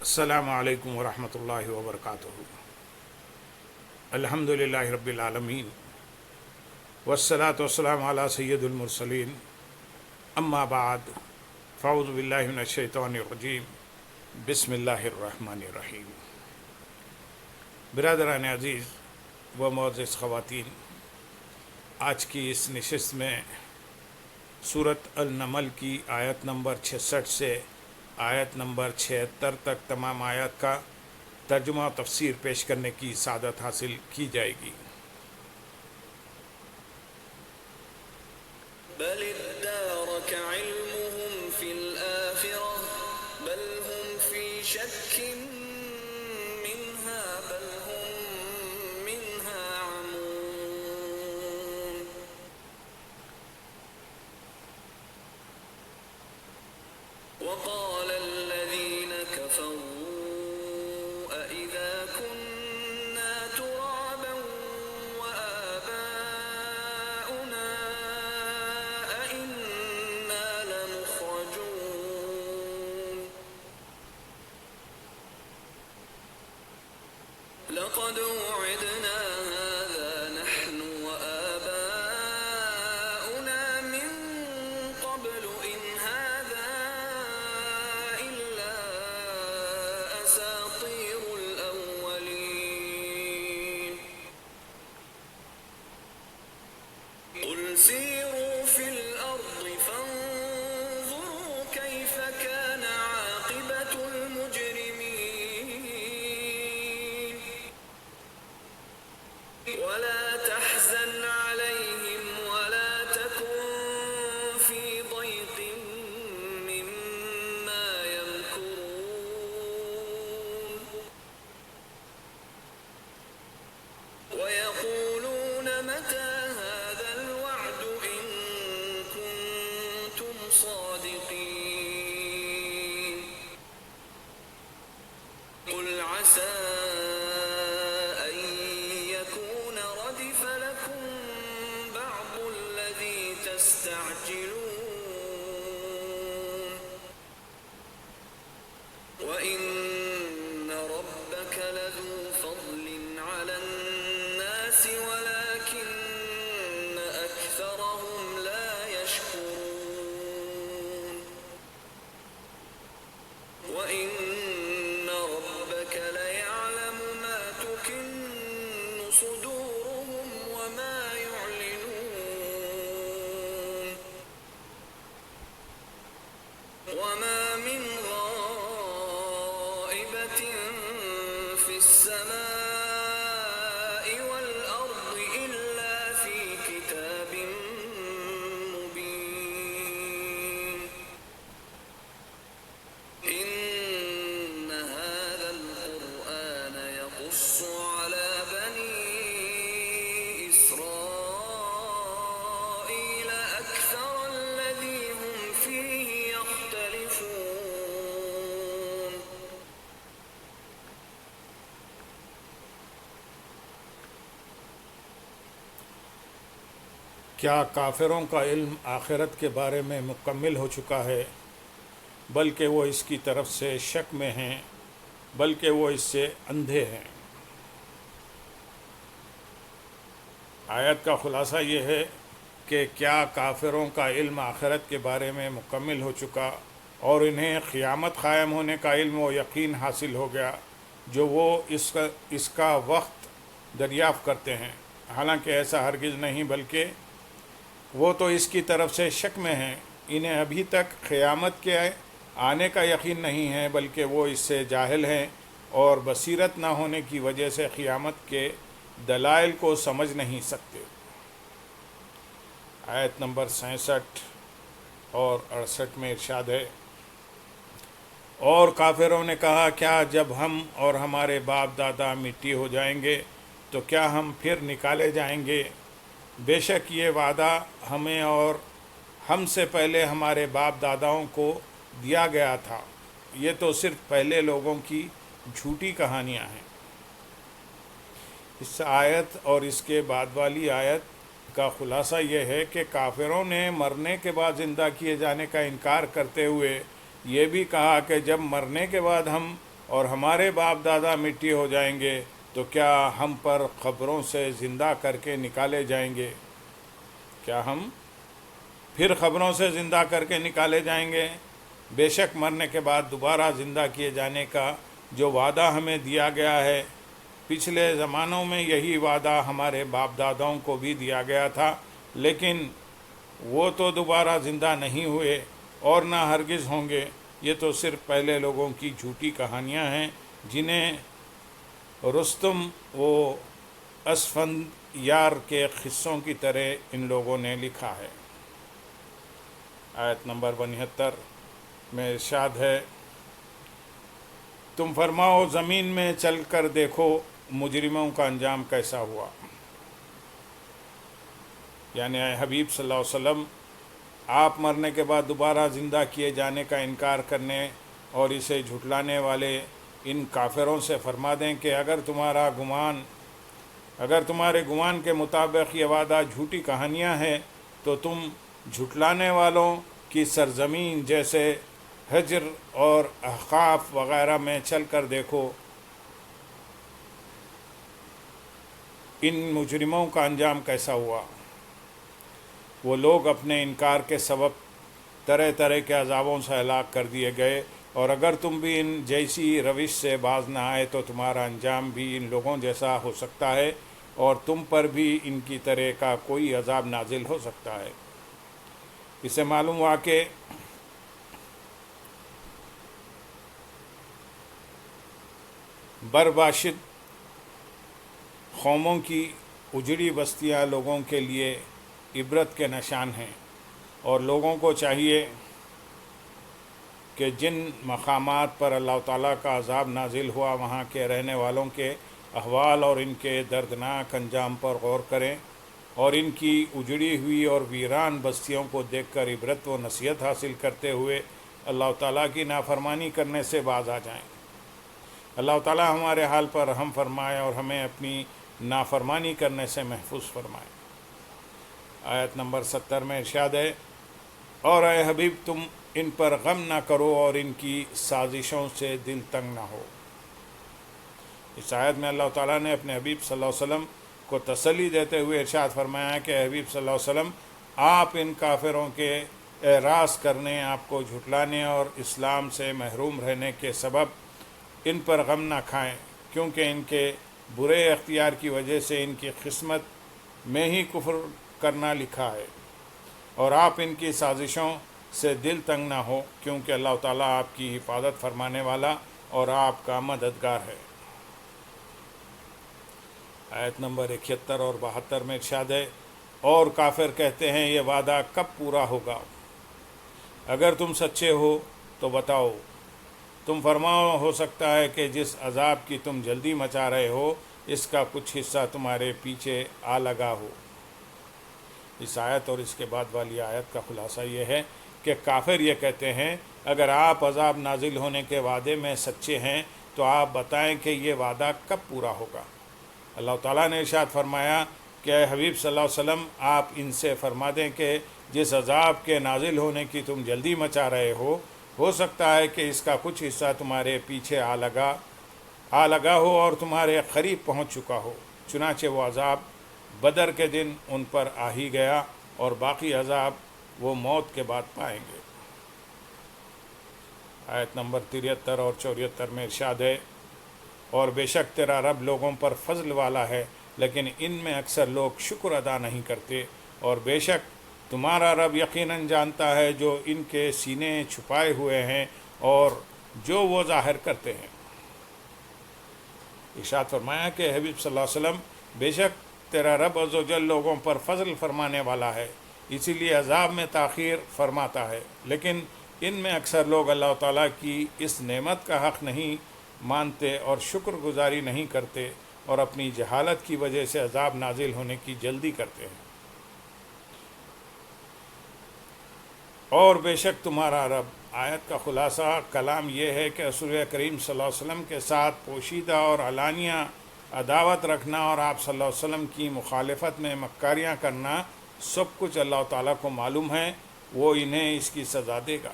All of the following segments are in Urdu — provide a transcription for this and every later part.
السلام علیکم ورحمۃ اللہ وبرکاتہ۔ الحمد للہ رب العالمین والصلاة والسلام علی سید المرسلین، اما بعد فاعوذ باللہ من الشیطان الرجیم، بسم اللہ الرحمن الرحیم۔ برادران عزیز و معزز خواتین، آج کی اس نشست میں سورۃ النمل کی آیت نمبر 66 سے آیت نمبر 76 تک تمام آیات کا ترجمہ و تفسیر پیش کرنے کی سعادت حاصل کی جائے گی۔ بل ادارك علمهم في الآخرة بل هم في شك منها بل هم منها عمون وقال الذين كفروا أإذا كنا ترابا وآباؤنا أإنا لمخرجون لقد وعدنا هذا نحن وآباؤنا من قبل إن هذا إلا أساطير الأولين قل سيروا في الأرض فانظروا كيف كان عاقبة المجرمين ولا تحزن عليهم ولا تكن في ضيق مما يمكرون ويقولون متى هذا الوعد إن كنتم صادقين قل عسى أن يكون ردف لكم بعض الذي تستعجلون وإن ربك لذو فضل على الناس ولكن أكثرهم لا يشكرون وإن ربك ليعلم ما تكن صدورهم وما يعلنون وما من غائبة في السماء والأرض إلا في كتاب مبين إن هذا القرآن يقص على بني إسرائيل أكثر الذي هم فيه يختلفون کیا کافروں کا علم آخرت کے بارے میں مکمل ہو چکا ہے، بلکہ وہ اس کی طرف سے شک میں ہیں، بلکہ وہ اس سے اندھے ہیں۔ آیت کا خلاصہ یہ ہے کہ کیا کافروں کا علم آخرت کے بارے میں مکمل ہو چکا اور انہیں قیامت قائم ہونے کا علم و یقین حاصل ہو گیا جو وہ اس کا وقت دریافت کرتے ہیں، حالانکہ ایسا ہرگز نہیں، بلکہ وہ تو اس کی طرف سے شک میں ہیں۔ انہیں ابھی تک قیامت کے آنے کا یقین نہیں ہے، بلکہ وہ اس سے جاہل ہیں اور بصیرت نہ ہونے کی وجہ سے قیامت کے دلائل کو سمجھ نہیں سکتے۔ آیت نمبر 67 اور 68 میں ارشاد ہے، اور کافروں نے کہا کیا جب ہم اور ہمارے باپ دادا مٹی ہو جائیں گے تو کیا ہم پھر نکالے جائیں گے؟ بے شک یہ وعدہ ہمیں اور ہم سے پہلے ہمارے باپ داداؤں کو دیا گیا تھا، یہ تو صرف پہلے لوگوں کی جھوٹی کہانیاں ہیں۔ اس آیت اور اس کے بعد والی آیت کا خلاصہ یہ ہے کہ کافروں نے مرنے کے بعد زندہ کیے جانے کا انکار کرتے ہوئے یہ بھی کہا کہ جب مرنے کے بعد ہم اور ہمارے باپ دادا مٹی ہو جائیں گے تو کیا ہم پر قبروں سے زندہ کر کے نکالے جائیں گے؟ کیا ہم پھر قبروں سے زندہ کر کے نکالے جائیں گے؟ بے شک مرنے کے بعد دوبارہ زندہ کیے جانے کا جو وعدہ ہمیں دیا گیا ہے، پچھلے زمانوں میں یہی وعدہ ہمارے باپ داداؤں کو بھی دیا گیا تھا، لیکن وہ تو دوبارہ زندہ نہیں ہوئے اور نہ ہرگز ہوں گے۔ یہ تو صرف پہلے لوگوں کی جھوٹی کہانیاں ہیں جنہیں رستم و اسفندیار کے قصوں کی طرح ان لوگوں نے لکھا ہے۔ آیت نمبر 72 میں ارشاد ہے، تم فرماؤ زمین میں چل کر دیکھو مجرموں کا انجام کیسا ہوا۔ یعنی اے حبیب صلی اللہ علیہ وسلم، آپ مرنے کے بعد دوبارہ زندہ کیے جانے کا انکار کرنے اور اسے جھٹلانے والے ان کافروں سے فرما دیں کہ اگر تمہارے گمان کے مطابق یہ وعدہ جھوٹی کہانیاں ہیں تو تم جھٹلانے والوں کی سرزمین جیسے حجر اور احقاف وغیرہ میں چل کر دیکھو، ان مجرموں کا انجام کیسا ہوا۔ وہ لوگ اپنے انکار کے سبب طرح طرح کے عذابوں سے ہلاک کر دیے گئے، اور اگر تم بھی ان جیسی روش سے باز نہ آئے تو تمہارا انجام بھی ان لوگوں جیسا ہو سکتا ہے، اور تم پر بھی ان کی طرح کا کوئی عذاب نازل ہو سکتا ہے۔ اسے معلوم ہوا کہ برباشد قوموں کی اجڑی بستیاں لوگوں کے لیے عبرت کے نشان ہیں، اور لوگوں کو چاہیے کہ جن مقامات پر اللہ تعالیٰ کا عذاب نازل ہوا وہاں کے رہنے والوں کے احوال اور ان کے دردناک انجام پر غور کریں، اور ان کی اجڑی ہوئی اور ویران بستیوں کو دیکھ کر عبرت و نصیحت حاصل کرتے ہوئے اللہ تعالیٰ کی نافرمانی کرنے سے باز آ جائیں۔ اللہ تعالیٰ ہمارے حال پر رحم فرمائے اور ہمیں اپنی نافرمانی کرنے سے محفوظ فرمائے۔ آیت نمبر 70 میں ارشاد ہے، اور اے حبیب تم ان پر غم نہ کرو اور ان کی سازشوں سے دل تنگ نہ ہو۔ اس آیت میں اللہ تعالیٰ نے اپنے حبیب صلی اللہ علیہ وسلم کو تسلی دیتے ہوئے ارشاد فرمایا ہے کہ حبیب صلی اللہ علیہ وسلم، آپ ان کافروں کے اعراض کرنے، آپ کو جھٹلانے اور اسلام سے محروم رہنے کے سبب ان پر غم نہ کھائیں، کیونکہ ان کے برے اختیار کی وجہ سے ان کی قسمت میں ہی کفر کرنا لکھا ہے، اور آپ ان کی سازشوں سے دل تنگ نہ ہو، کیونکہ اللہ تعالیٰ آپ کی حفاظت فرمانے والا اور آپ کا مددگار ہے۔ آیت نمبر 71 اور 72 میں ارشاد ہے، اور کافر کہتے ہیں یہ وعدہ کب پورا ہوگا؟ اگر تم سچے ہو تو بتاؤ۔ تم فرماؤ ہو سکتا ہے کہ جس عذاب کی تم جلدی مچا رہے ہو اس کا کچھ حصہ تمہارے پیچھے آ لگا ہو۔ اس آیت اور اس کے بعد والی آیت کا خلاصہ یہ ہے کہ کافر یہ کہتے ہیں اگر آپ عذاب نازل ہونے کے وعدے میں سچے ہیں تو آپ بتائیں کہ یہ وعدہ کب پورا ہوگا۔ اللہ تعالیٰ نے ارشاد فرمایا کہ اے حبیب صلی اللہ علیہ وسلم، آپ ان سے فرما دیں کہ جس عذاب کے نازل ہونے کی تم جلدی مچا رہے ہو سکتا ہے کہ اس کا کچھ حصہ تمہارے پیچھے آ لگا ہو اور تمہارے قریب پہنچ چکا ہو۔ چنانچہ وہ عذاب بدر کے دن ان پر آ ہی گیا، اور باقی عذاب وہ موت کے بعد پائیں گے۔ آیت نمبر 73 اور 74 میں ارشاد ہے، اور بے شک تیرا رب لوگوں پر فضل والا ہے لیکن ان میں اکثر لوگ شکر ادا نہیں کرتے، اور بے شک تمہارا رب یقیناً جانتا ہے جو ان کے سینے چھپائے ہوئے ہیں اور جو وہ ظاہر کرتے ہیں۔ ارشاد فرمایا کہ حبیب صلی اللہ علیہ وسلم، بے شک تیرا رب عز و جل لوگوں پر فضل فرمانے والا ہے، اسی لیے عذاب میں تاخیر فرماتا ہے، لیکن ان میں اکثر لوگ اللہ تعالیٰ کی اس نعمت کا حق نہیں مانتے اور شکر گزاری نہیں کرتے، اور اپنی جہالت کی وجہ سے عذاب نازل ہونے کی جلدی کرتے ہیں۔ اور بے شک تمہارا رب، آیت کا خلاصہ کلام یہ ہے کہ رسول کریم صلی اللہ علیہ وسلم کے ساتھ پوشیدہ اور علانیہ عداوت رکھنا اور آپ صلی اللہ علیہ وسلم کی مخالفت میں مکاریاں کرنا سب کچھ اللہ تعالیٰ کو معلوم ہے، وہ انہیں اس کی سزا دے گا۔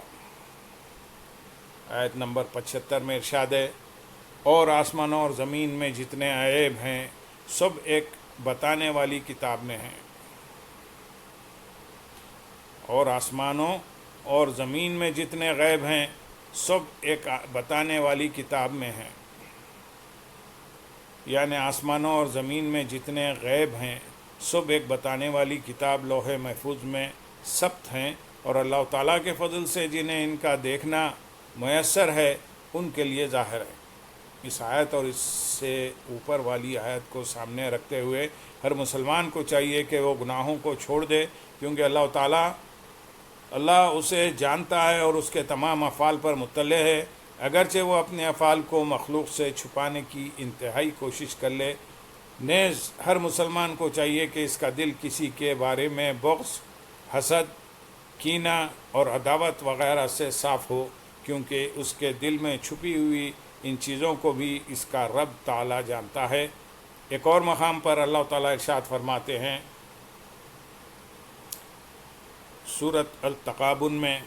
آیت نمبر 75 میں ارشاد ہے، اور آسمانوں اور زمین میں جتنے عیب ہیں سب ایک بتانے والی کتاب میں ہیں، اور آسمانوں اور زمین میں جتنے غیب ہیں سب ایک بتانے والی کتاب میں ہیں، یعنی آسمانوں اور زمین میں جتنے غیب ہیں سب ایک بتانے والی کتاب لوح محفوظ میں ثبت ہیں، اور اللہ تعالیٰ کے فضل سے جنہیں ان کا دیکھنا میسر ہے ان کے لیے ظاہر ہے۔ اس آیت اور اس سے اوپر والی آیت کو سامنے رکھتے ہوئے ہر مسلمان کو چاہیے کہ وہ گناہوں کو چھوڑ دے، کیونکہ اللہ اسے جانتا ہے اور اس کے تمام افعال پر مطلع ہے، اگرچہ وہ اپنے افعال کو مخلوق سے چھپانے کی انتہائی کوشش کر لے۔ نیز ہر مسلمان کو چاہیے کہ اس کا دل کسی کے بارے میں بغض، حسد، کینہ اور عداوت وغیرہ سے صاف ہو، کیونکہ اس کے دل میں چھپی ہوئی ان چیزوں کو بھی اس کا رب تعالیٰ جانتا ہے۔ ایک اور مقام پر اللہ تعالیٰ ارشاد فرماتے ہیں سورۃ التغابن میں،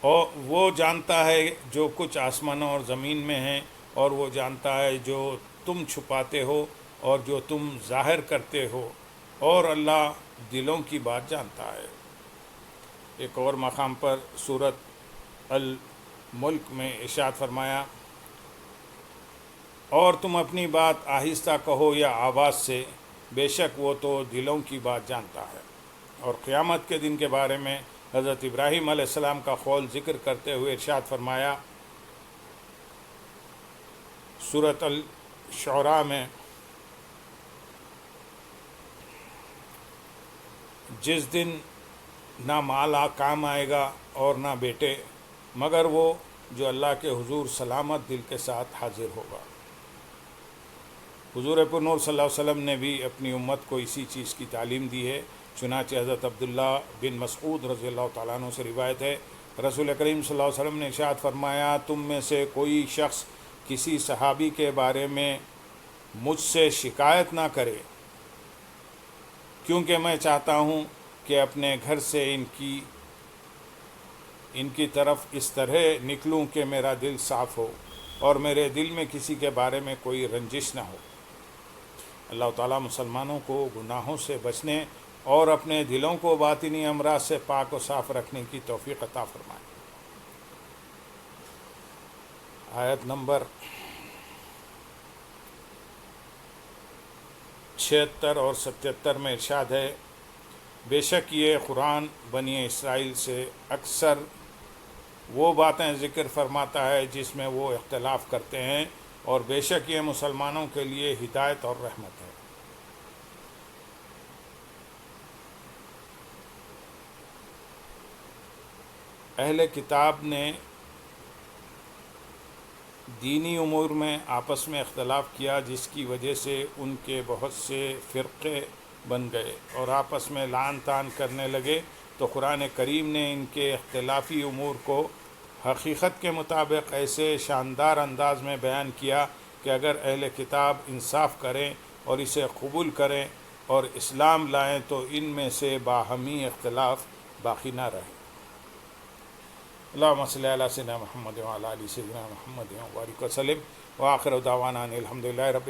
اور وہ جانتا ہے جو کچھ آسمانوں اور زمین میں ہیں، اور وہ جانتا ہے جو تم چھپاتے ہو اور جو تم ظاہر کرتے ہو، اور اللہ دلوں کی بات جانتا ہے۔ ایک اور مقام پر سورۃ الملک میں ارشاد فرمایا، اور تم اپنی بات آہستہ کہو یا آواز سے، بے شک وہ تو دلوں کی بات جانتا ہے۔ اور قیامت کے دن کے بارے میں حضرت ابراہیم علیہ السلام کا قول ذکر کرتے ہوئے ارشاد فرمایا سورۃ الشعراء میں، جس دن نہ مال کام آئے گا اور نہ بیٹے، مگر وہ جو اللہ کے حضور سلامت دل کے ساتھ حاضر ہوگا۔ حضور پر نور صلی اللہ علیہ وسلم نے بھی اپنی امت کو اسی چیز کی تعلیم دی ہے، چنانچہ حضرت عبداللہ بن مسعود رضی اللہ تعالیٰ عنہ سے روایت ہے، رسول کریم صلی اللہ علیہ وسلم نے ارشاد فرمایا، تم میں سے کوئی شخص کسی صحابی کے بارے میں مجھ سے شکایت نہ کرے، کیونکہ میں چاہتا ہوں کہ اپنے گھر سے ان کی طرف اس طرح نکلوں کہ میرا دل صاف ہو اور میرے دل میں کسی کے بارے میں کوئی رنجش نہ ہو۔ اللہ تعالیٰ مسلمانوں کو گناہوں سے بچنے اور اپنے دلوں کو باطنی امراض سے پاک و صاف رکھنے کی توفیق عطا فرمائے۔ آیت نمبر 76 اور 77 میں ارشاد ہے، بے شک یہ قرآن بنی اسرائیل سے اکثر وہ باتیں ذکر فرماتا ہے جس میں وہ اختلاف کرتے ہیں، اور بے شک یہ مسلمانوں کے لیے ہدایت اور رحمت ہے۔ اہل کتاب نے دینی امور میں آپس میں اختلاف کیا، جس کی وجہ سے ان کے بہت سے فرقے بن گئے اور آپس میں لعن طعن کرنے لگے، تو قرآن کریم نے ان کے اختلافی امور کو حقیقت کے مطابق ایسے شاندار انداز میں بیان کیا کہ اگر اہل کتاب انصاف کریں اور اسے قبول کریں اور اسلام لائیں تو ان میں سے باہمی اختلاف باقی نہ رہے۔ اللہم صلی علی سیدنا محمد وعلی آل سیدنا محمد وبارک وسلم، وآخر دعوانا ان الحمد للہ رب